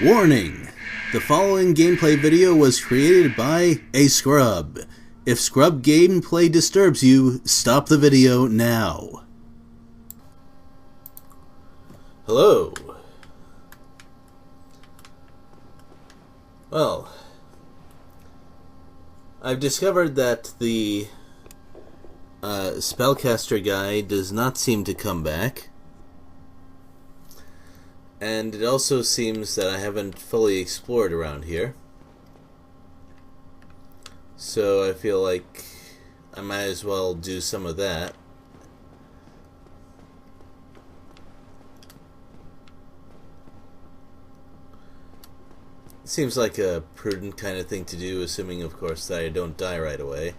Warning! The following gameplay video was created by a scrub. If scrub gameplay disturbs you, stop the video now. Hello. Well, I've discovered that the spellcaster guy does not seem to come back. And it also seems that I haven't fully explored around here. So I feel like I might as well do some of that. Seems like a prudent kind of thing to do, assuming of course that I don't die right away.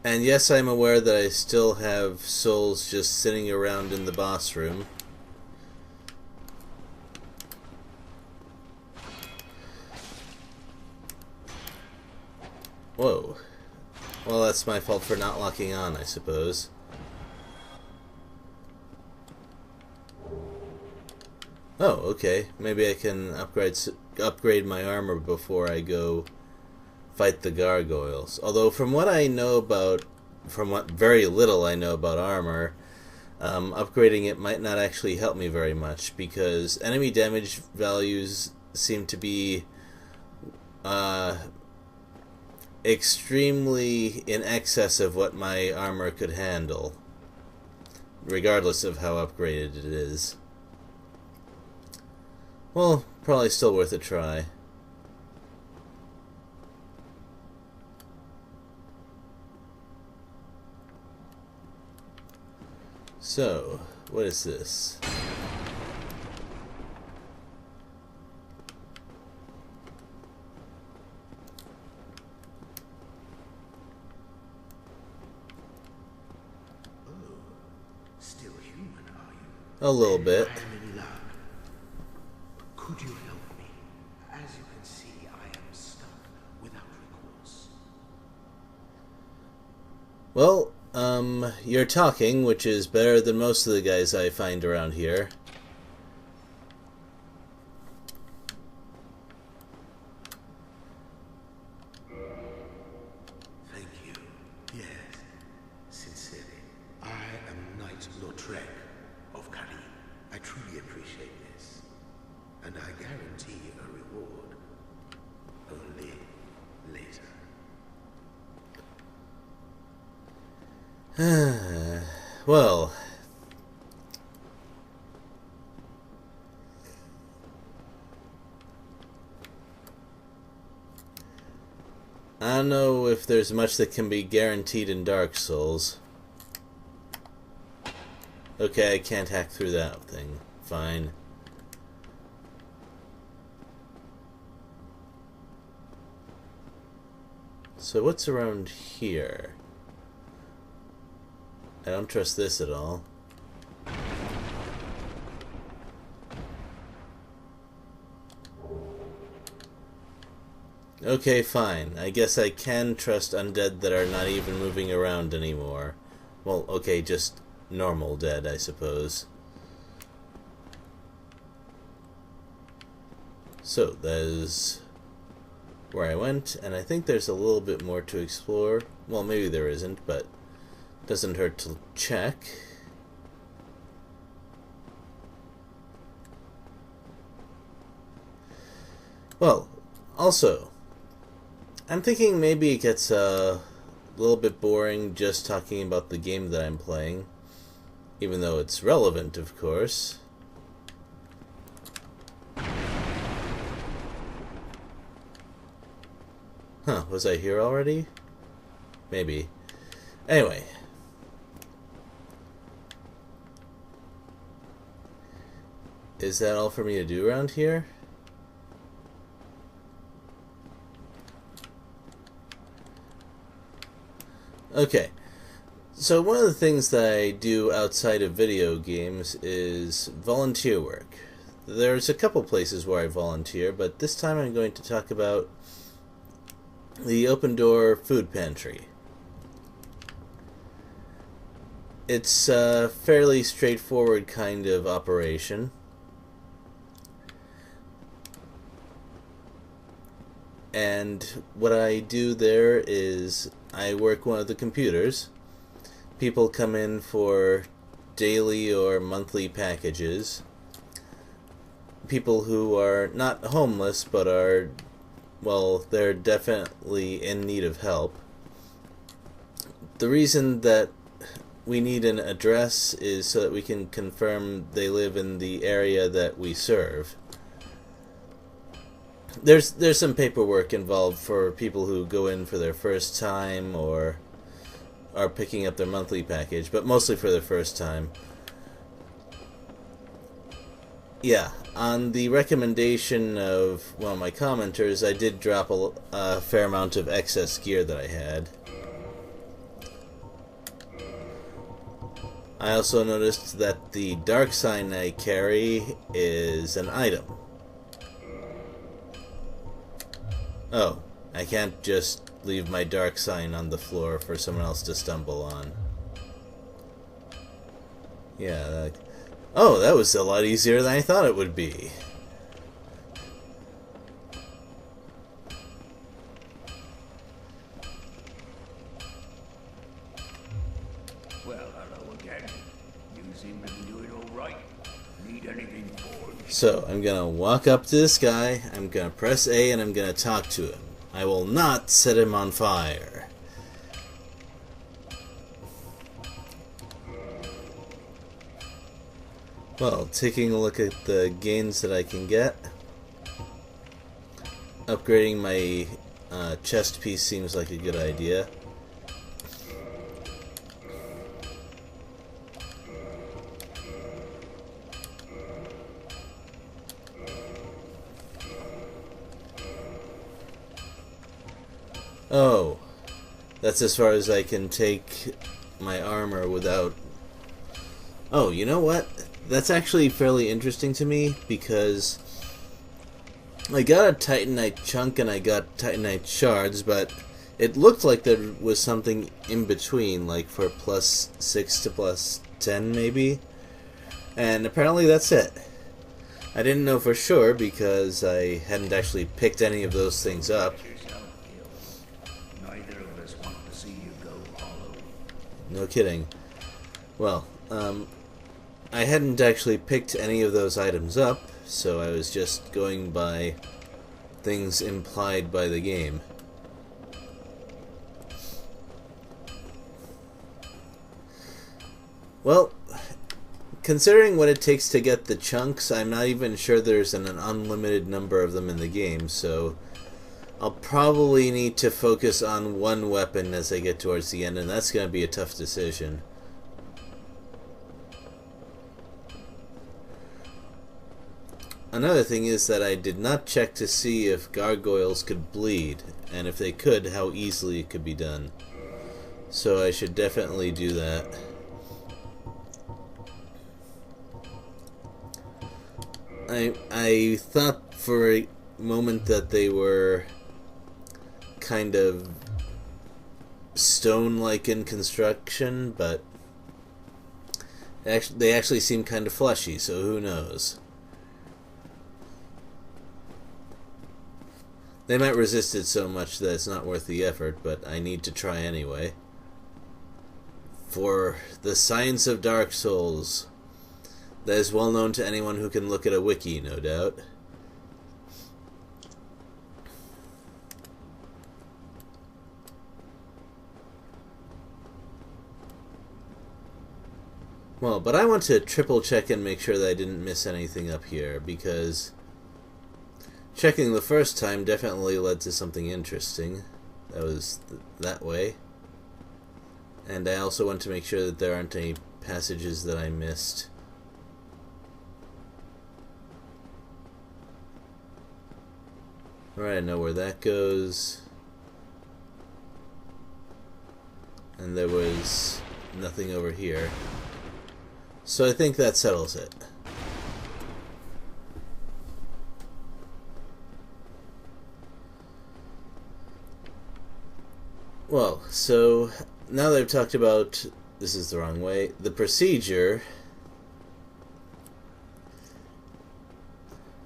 And yes, I'm aware that I still have souls just sitting around in the boss room. Whoa. Well, that's my fault for not locking on, I suppose. Oh, okay. Maybe I can upgrade my armor before I go fight the gargoyles. Although from what I know about, from what very little I know about armor, upgrading it might not actually help me very much, because enemy damage values seem to be extremely in excess of what my armor could handle, regardless of how upgraded it is. Well, probably still worth a try. So, what is this? Still human, are you? A little bit. I am in love. Could you help me? As you can see, I am stuck without recourse. Well, you're talking, which is better than most of the guys I find around here. Thank you. Yes, sincerely. I am Knight Lautrec of Kari. I truly appreciate this. And I guarantee a reward. Only later. Well, I don't know if there's much that can be guaranteed in Dark Souls. Okay, I can't hack through that thing. Fine. So what's around here? I don't trust this at all. Okay, fine. I guess I can trust undead that are not even moving around anymore. Well, okay, just normal dead, I suppose. So, that is where I went, and I think there's a little bit more to explore. Well, maybe there isn't, but doesn't hurt to check. Well, also, I'm thinking maybe it gets a little bit boring just talking about the game that I'm playing, even though it's relevant, of course. Huh, was I here already? Maybe. Anyway. Is that all for me to do around here? Okay. So one of the things that I do outside of video games is volunteer work. There's a couple places where I volunteer, but this time I'm going to talk about the Open Door Food Pantry. It's a fairly straightforward kind of operation. And what I do there is I work one of the computers. People come in for daily or monthly packages. People who are not homeless but are, well, they're definitely in need of help. The reason that we need an address is so that we can confirm they live in the area that we serve. There's some paperwork involved for people who go in for their first time or are picking up their monthly package, but mostly for their first time. Yeah, on the recommendation of one of my commenters, I did drop a fair amount of excess gear that I had. I also noticed that the dark sign I carry is an item. Oh, I can't just leave my dark sign on the floor for someone else to stumble on. Yeah, oh, that was a lot easier than I thought it would be. Well, hello again. You seem to be doing all right. Need anything for me? So, I'm gonna walk up to this guy, I'm gonna press A, and I'm gonna talk to him. I will not set him on fire. Well, taking a look at the gains that I can get, upgrading my chest piece seems like a good idea. Oh, that's as far as I can take my armor without... Oh, you know what? That's actually fairly interesting to me, because I got a Titanite chunk and I got Titanite shards, but it looked like there was something in between, like for +6 to +10 maybe, and apparently that's it. I didn't know for sure because I hadn't actually picked any of those things up. Neither of us want to see you go hollow. No kidding. Well, I hadn't actually picked any of those items up, so I was just going by things implied by the game. Well, considering what it takes to get the chunks, I'm not even sure there's an unlimited number of them in the game, so I'll probably need to focus on one weapon as I get towards the end, and that's going to be a tough decision. Another thing is that I did not check to see if gargoyles could bleed, and if they could, how easily it could be done. So I should definitely do that. I thought for a moment that they were kind of stone-like in construction, but they actually seem kind of fleshy, so who knows. They might resist it so much that it's not worth the effort, but I need to try anyway. For the science of Dark Souls, that is well known to anyone who can look at a wiki, no doubt. Well, but I want to triple check and make sure that I didn't miss anything up here, because checking the first time definitely led to something interesting. That was that way. And I also want to make sure that there aren't any passages that I missed. Alright, I know where that goes. And there was nothing over here. So I think that settles it. Well, so now that I've talked about this is the wrong way. The procedure,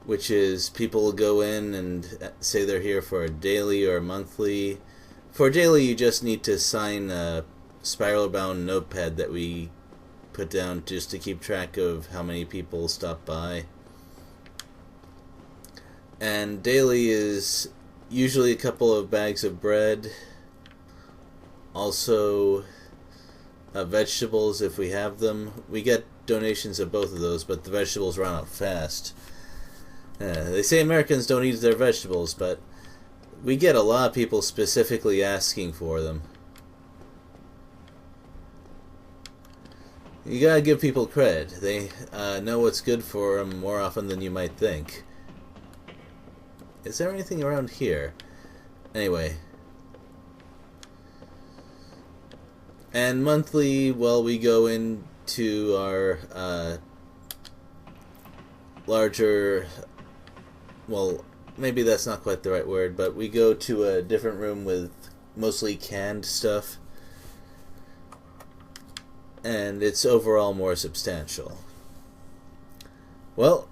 which is people will go in and say they're here for a daily or a monthly. For a daily, you just need to sign a spiral-bound notepad that we put down just to keep track of how many people stop by. And daily is usually a couple of bags of bread, also vegetables if we have them. We get donations of both of those, but the vegetables run out fast. They say Americans don't eat their vegetables, but we get a lot of people specifically asking for them. You gotta give people credit. They know what's good for them more often than you might think. Is there anything around here? Anyway. And monthly, well, we go into our larger... Well, maybe that's not quite the right word, but we go to a different room with mostly canned stuff. And it's overall more substantial. Well,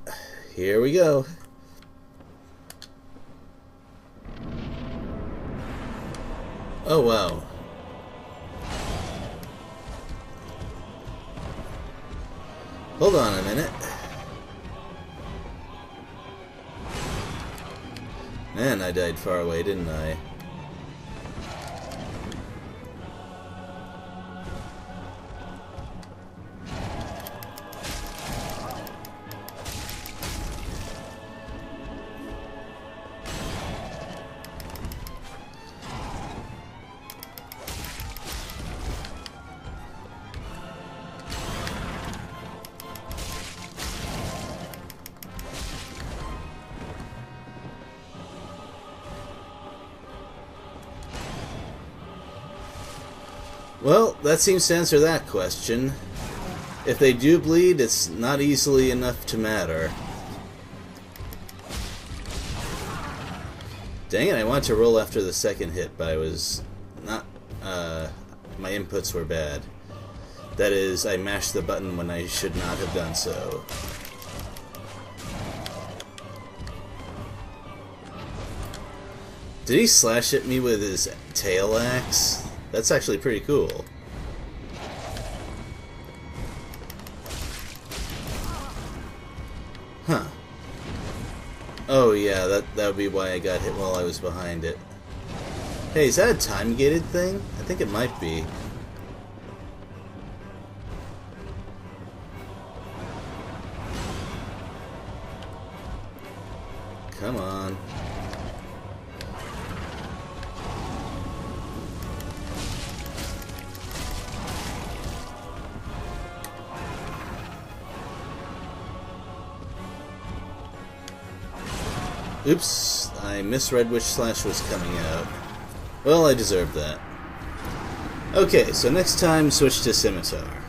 here we go. Oh, wow. Hold on a minute. Man, I died far away, didn't I? Well, that seems to answer that question. If they do bleed, it's not easily enough to matter. Dang it, I wanted to roll after the second hit, but I was not... my inputs were bad. That is, I mashed the button when I should not have done so. Did he slash at me with his tail axe? That's actually pretty cool. Huh. Oh yeah, that would be why I got hit while I was behind it. Hey, is that a time-gated thing? I think it might be. Come on. Oops, I misread which slash was coming out. Well, I deserved that. Okay, so next time, switch to Scimitar.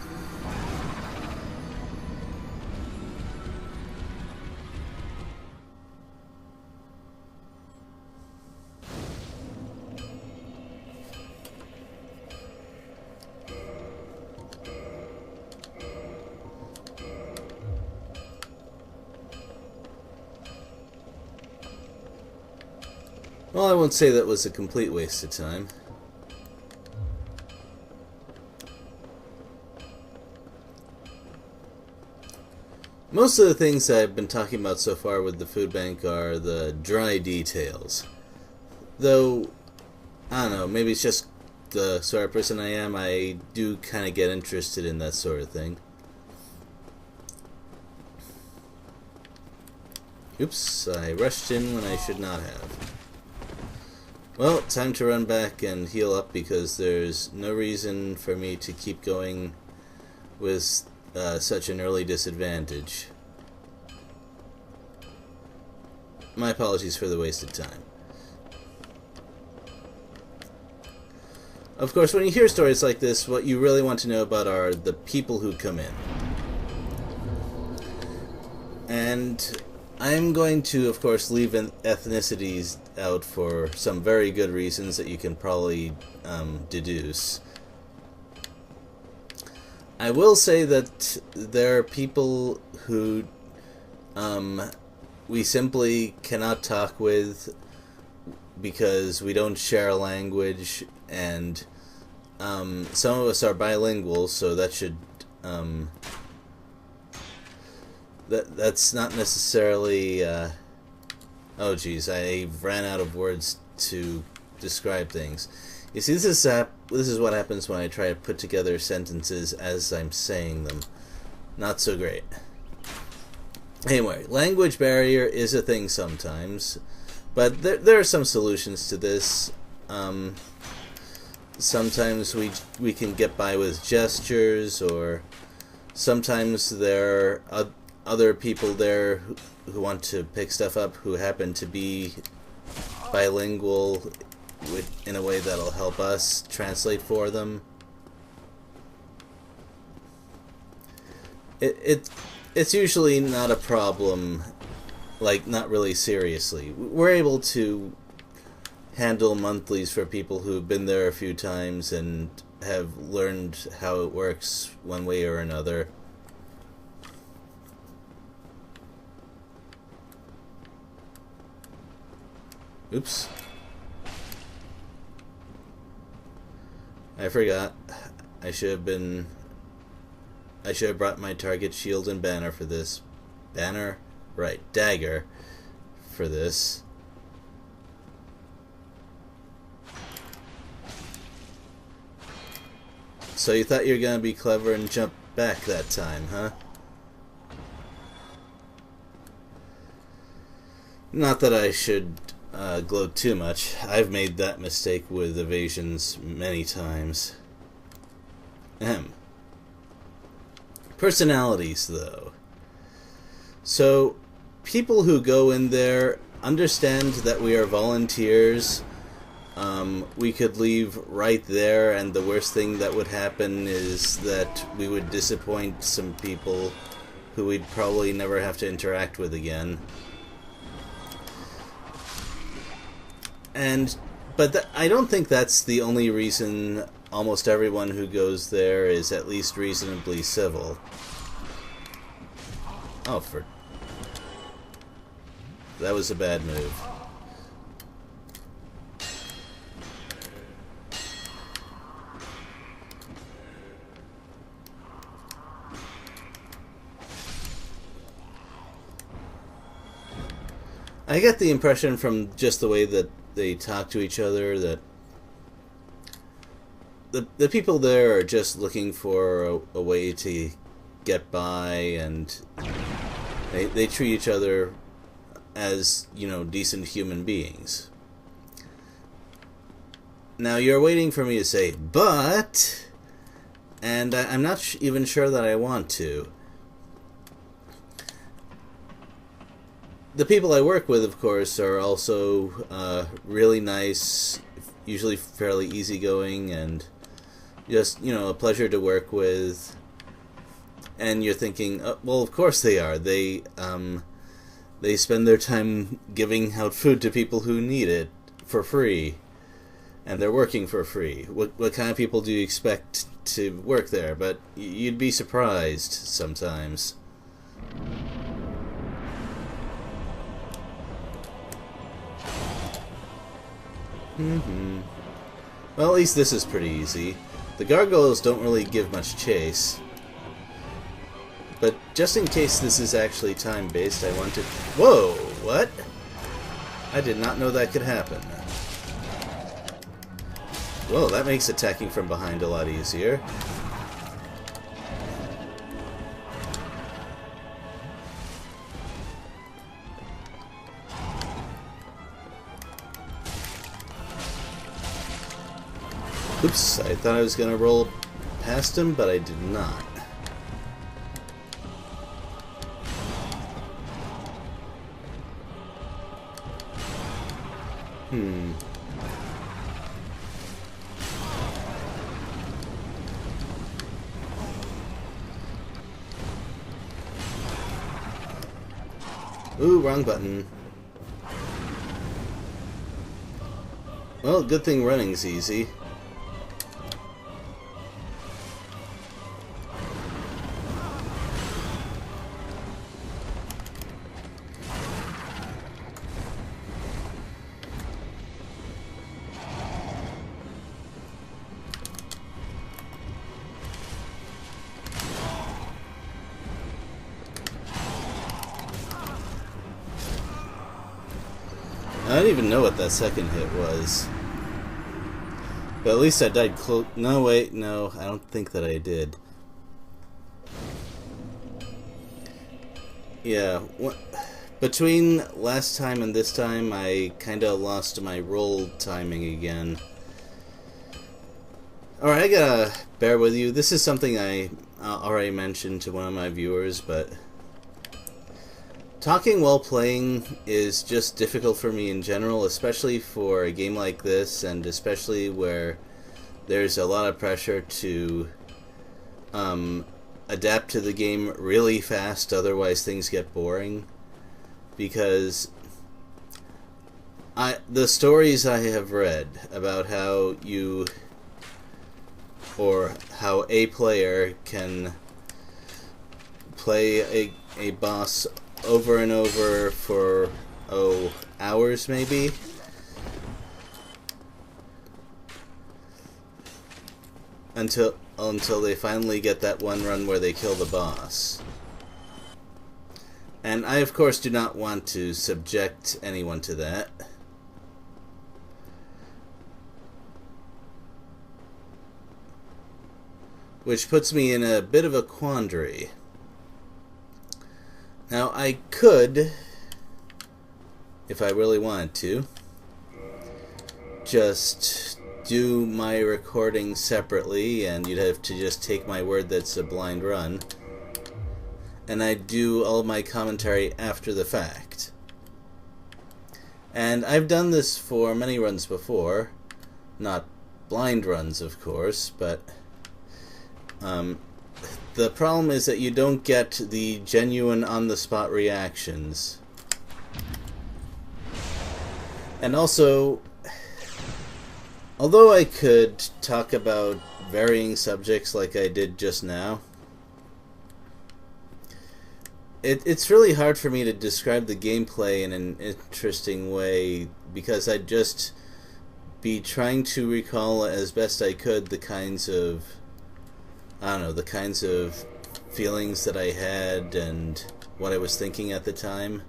Well, I won't say that was a complete waste of time. Most of the things I've been talking about so far with the food bank are the dry details. Though, I don't know, maybe it's just the sort of person I am, I do kind of get interested in that sort of thing. Oops, I rushed in when I should not have. Well, time to run back and heal up because there's no reason for me to keep going with such an early disadvantage. My apologies for the wasted time. Of course, when you hear stories like this, what you really want to know about are the people who come in. And I'm going to, of course, leave ethnicities out for some very good reasons that you can probably deduce. I will say that there are people who we simply cannot talk with because we don't share a language, and some of us are bilingual, so that should that's not necessarily oh geez, I ran out of words to describe things. You see, this is what happens when I try to put together sentences as I'm saying them. Not so great. Anyway, language barrier is a thing sometimes, but there are some solutions to this. Sometimes we can get by with gestures, or sometimes there are other people there who want to pick stuff up who happen to be bilingual in a way that'll help us translate for them. It's usually not a problem, like, not really seriously. We're able to handle monthlies for people who've been there a few times and have learned how it works one way or another. Oops. I forgot. I should have brought my target shield and banner for this. Banner? Right. Dagger for this. So you thought you were gonna be clever and jump back that time, huh? Not that I should gloat too much. I've made that mistake with evasions many times. Ahem. Personalities, though. So, people who go in there understand that we are volunteers. We could leave right there, and the worst thing that would happen is that we would disappoint some people who we'd probably never have to interact with again. But I don't think that's the only reason almost everyone who goes there is at least reasonably civil. Oh, that was a bad move. I get the impression from just the way that they talk to each other that the people there are just looking for a way to get by, and they treat each other as, you know, decent human beings. Now you're waiting for me to say, but, and I'm not even sure that I want to. The people I work with, of course, are also really nice, usually fairly easygoing, and just, you know, a pleasure to work with. And you're thinking, well, of course they are. They spend their time giving out food to people who need it for free, and they're working for free. What kind of people do you expect to work there? But you'd be surprised sometimes. Well, at least this is pretty easy. The Gargoyles don't really give much chase. But just in case this is actually time-based, I want to... Whoa! What? I did not know that could happen. Well, that makes attacking from behind a lot easier. Oops, I thought I was going to roll past him, but I did not. Ooh, wrong button. Well, good thing running's easy. I don't even know what that second hit was. But at least I died close. No, wait, no, I don't think that I did. Yeah, between last time and this time, I kinda lost my roll timing again. Alright, I gotta bear with you. This is something I already mentioned to one of my viewers, but talking while playing is just difficult for me in general, especially for a game like this, and especially where there's a lot of pressure to adapt to the game really fast, otherwise things get boring. Because the stories I have read about how you, or how a player can play a boss over and over for, hours maybe, until they finally get that one run where they kill the boss. And I, of course, do not want to subject anyone to that. Which puts me in a bit of a quandary. Now, I could, if I really wanted to, just do my recording separately, and you'd have to just take my word that's a blind run, and I'd do all my commentary after the fact. And I've done this for many runs before, not blind runs, of course, but the problem is that you don't get the genuine on-the-spot reactions. And also, although I could talk about varying subjects like I did just now, it's really hard for me to describe the gameplay in an interesting way, because I'd just be trying to recall as best I could the kinds of, I don't know, the kinds of feelings that I had and what I was thinking at the time.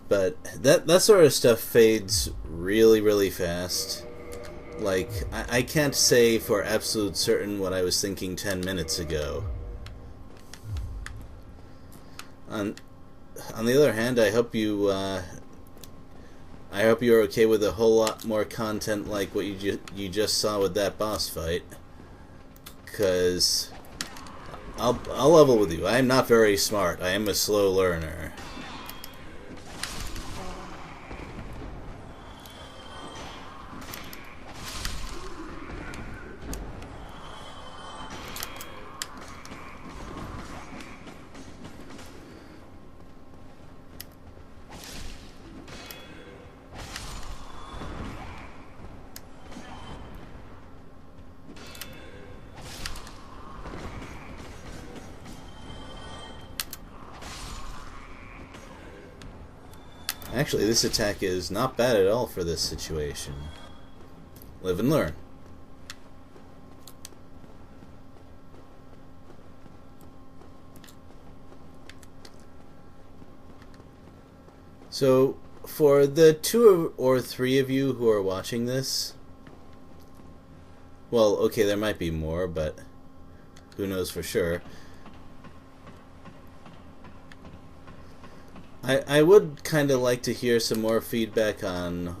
But that sort of stuff fades really, really fast. Like, I can't say for absolute certain what I was thinking 10 minutes ago. On the other hand, I hope you're okay with a whole lot more content like what you just saw with that boss fight. 'Cause I'll level with you. I am not very smart. I am a slow learner. Actually, this attack is not bad at all for this situation. Live and learn. So, for the 2 or 3 of you who are watching this, well, okay, there might be more, but who knows for sure. I would kind of like to hear some more feedback on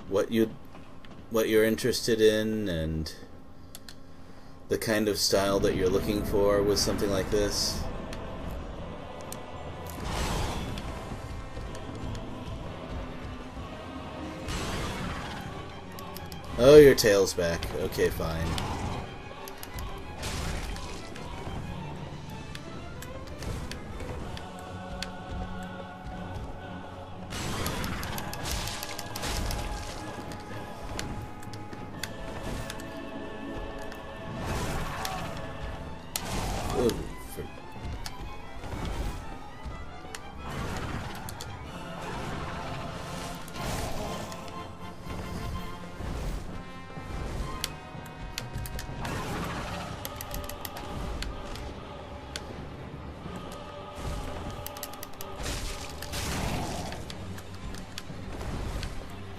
what you're interested in and the kind of style that you're looking for with something like this. Oh, your tail's back. Okay, fine.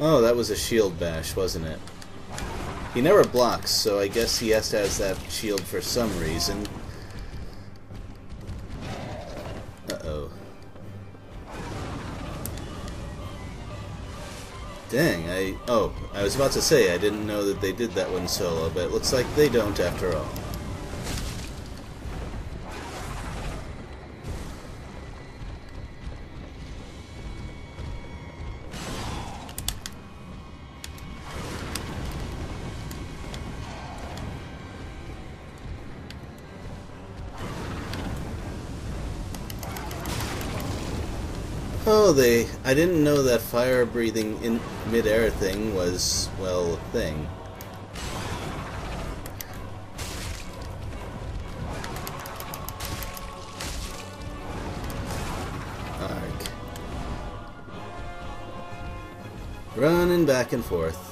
Oh, that was a shield bash, wasn't it? He never blocks, so I guess he has to have that shield for some reason. Uh-oh. Dang, I was about to say I didn't know that they did that one solo, but it looks like they don't after all. Oh, I didn't know that fire breathing in mid-air thing was, well, a thing. Arg. Running back and forth.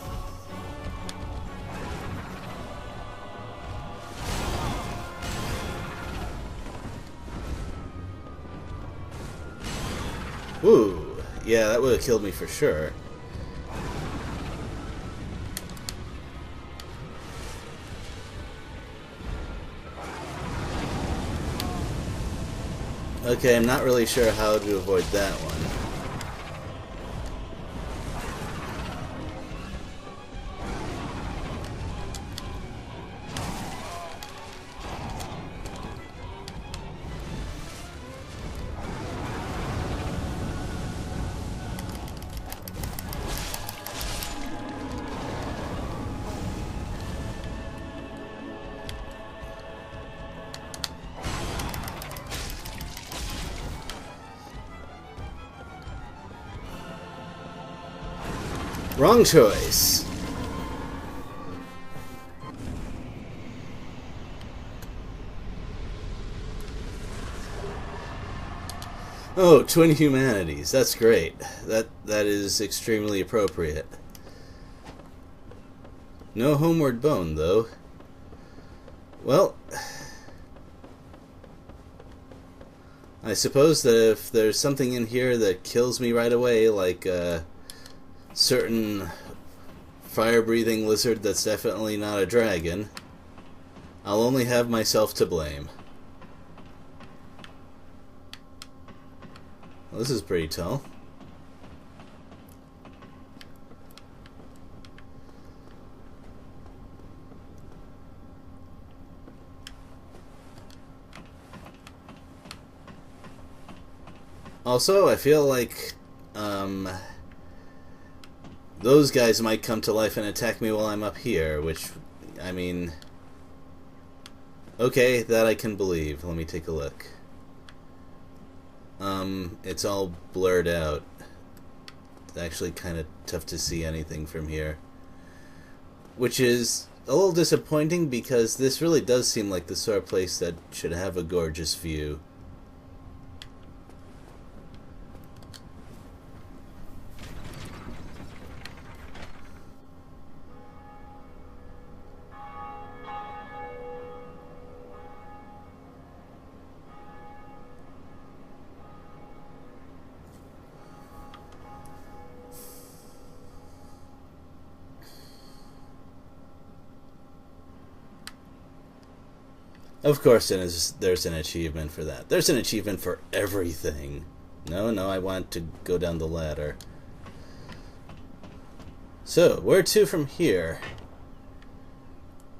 Ooh, yeah, that would have killed me for sure. Okay, I'm not really sure how to avoid that one. Wrong choice. Oh, twin humanities. That's great. That is extremely appropriate. No homeward bone, though. Well, I suppose that if there's something in here that kills me right away, like a certain fire-breathing lizard that's definitely not a dragon, I'll only have myself to blame. Well, this is pretty tall. Also, I feel like those guys might come to life and attack me while I'm up here, which, I mean, okay, that I can believe. Let me take a look. It's all blurred out. It's actually kind of tough to see anything from here, which is a little disappointing because this really does seem like the sort of place that should have a gorgeous view. Of course there's an achievement for that. There's an achievement for everything. No, I want to go down the ladder. So, where to from here?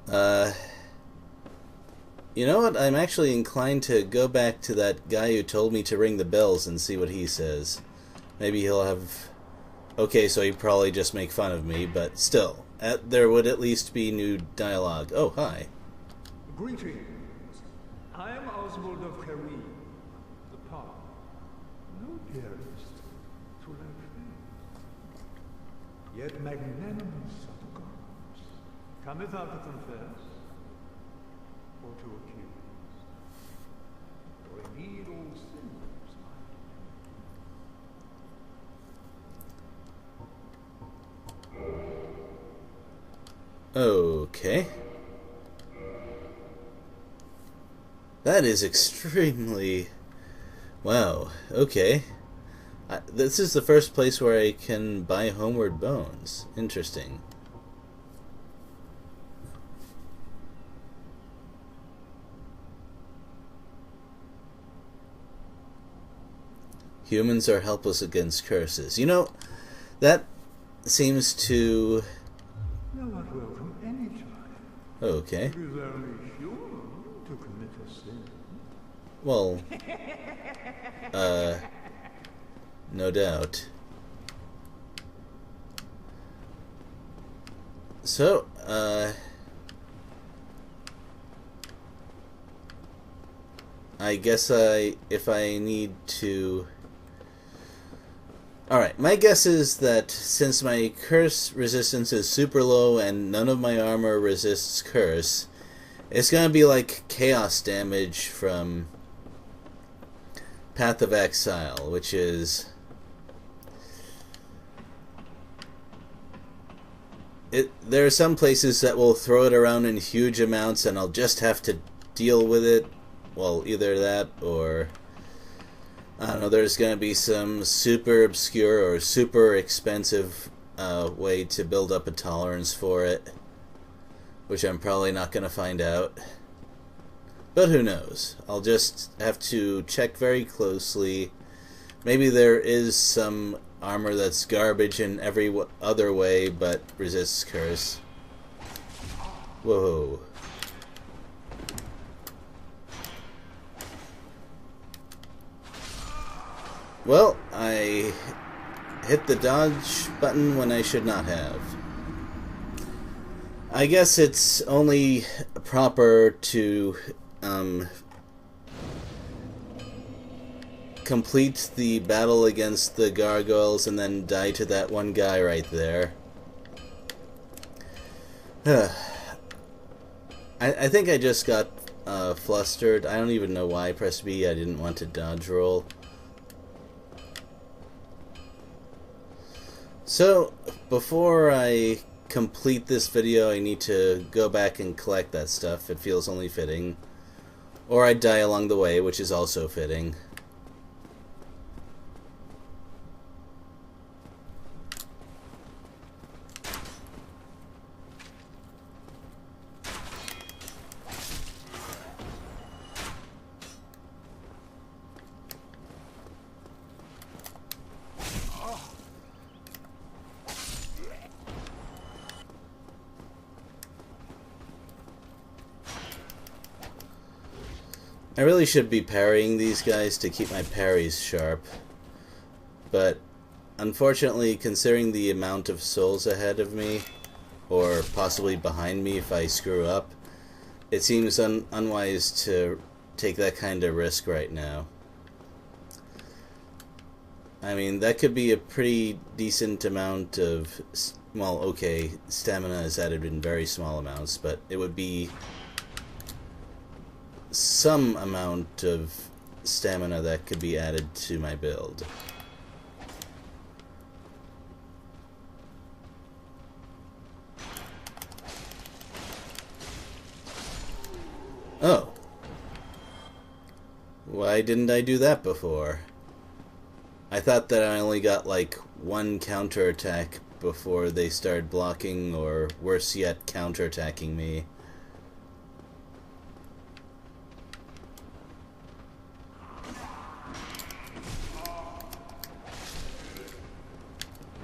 You know what? I'm actually inclined to go back to that guy who told me to ring the bells and see what he says. Maybe he'll have... Okay, so he'd probably just make fun of me, but still. There would at least be new dialogue. Oh, hi. Greetings. I am Oswald of Careem, the Palm. No dearest to love me. Yet magnanimous of the gods. Cometh out to confess, or to accuse. For indeed all sinners are. Okay. That is extremely... Wow, okay. This is the first place where I can buy homeward bones. Interesting. Humans are helpless against curses. You know, that seems to... You're not welcome any time. Okay. It is only human to commit a sin. Well, no doubt. So, I guess if I need to... Alright, my guess is that since my curse resistance is super low and none of my armor resists curse, it's gonna be like chaos damage from Path of Exile, which is... There are some places that will throw it around in huge amounts and I'll just have to deal with it. Well, either that or... I don't know, there's going to be some super obscure or super expensive way to build up a tolerance for it, which I'm probably not going to find out. But who knows? I'll just have to check very closely. Maybe there is some armor that's garbage in every other way, but resists curse. Whoa. Well, I hit the dodge button when I should not have. I guess it's only proper to complete the battle against the gargoyles and then die to that one guy right there. I think I just got flustered. I don't even know why I pressed B. I didn't want to dodge roll. So, before I complete this video, I need to go back and collect that stuff. It feels only fitting. Or I die along the way, which is also fitting. I really should be parrying these guys to keep my parries sharp, but unfortunately, considering the amount of souls ahead of me, or possibly behind me if I screw up, it seems unwise to take that kind of risk right now. I mean, that could be a pretty decent amount of, well, okay, stamina is added in very small amounts, but it would be some amount of stamina that could be added to my build. Oh. Why didn't I do that before? I thought that I only got like one counterattack before they started blocking, or worse yet, counterattacking me.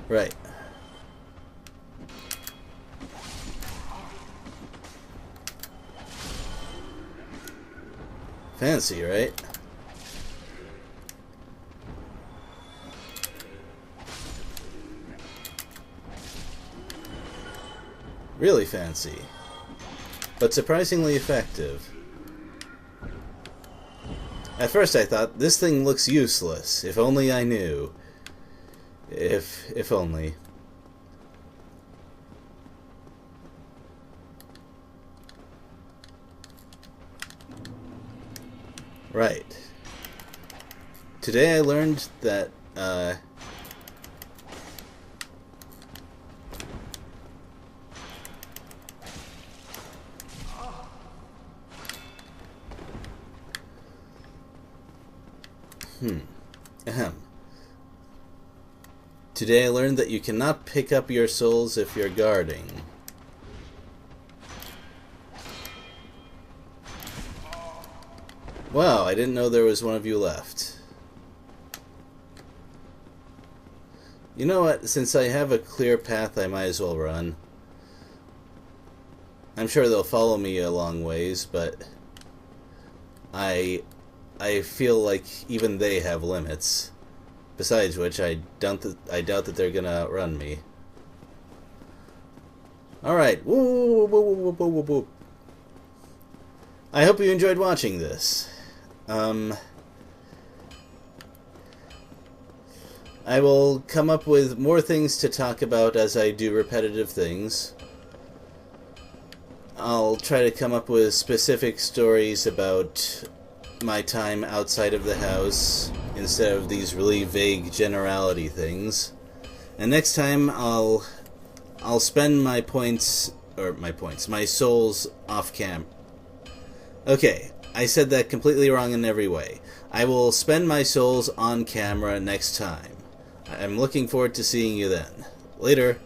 Right. Fancy, right? Really fancy. But surprisingly effective. At first I thought, this thing looks useless. If only I knew. If only. Right. Today I learned that, Ahem. Today I learned that you cannot pick up your souls if you're guarding. Wow, I didn't know there was one of you left. You know what? Since I have a clear path, I might as well run. I'm sure they'll follow me a long ways, but I feel like even they have limits. Besides which, I doubt that they're gonna outrun me. Alright. Woo, woo, woo, woo, woo, woo, woo. I hope you enjoyed watching this. I will come up with more things to talk about as I do repetitive things. I'll try to come up with specific stories about my time outside of the house instead of these really vague generality things. And next time I'll spend my souls off cam. Okay, I said that completely wrong in every way. I will spend my souls on camera next time. I'm looking forward to seeing you then. Later.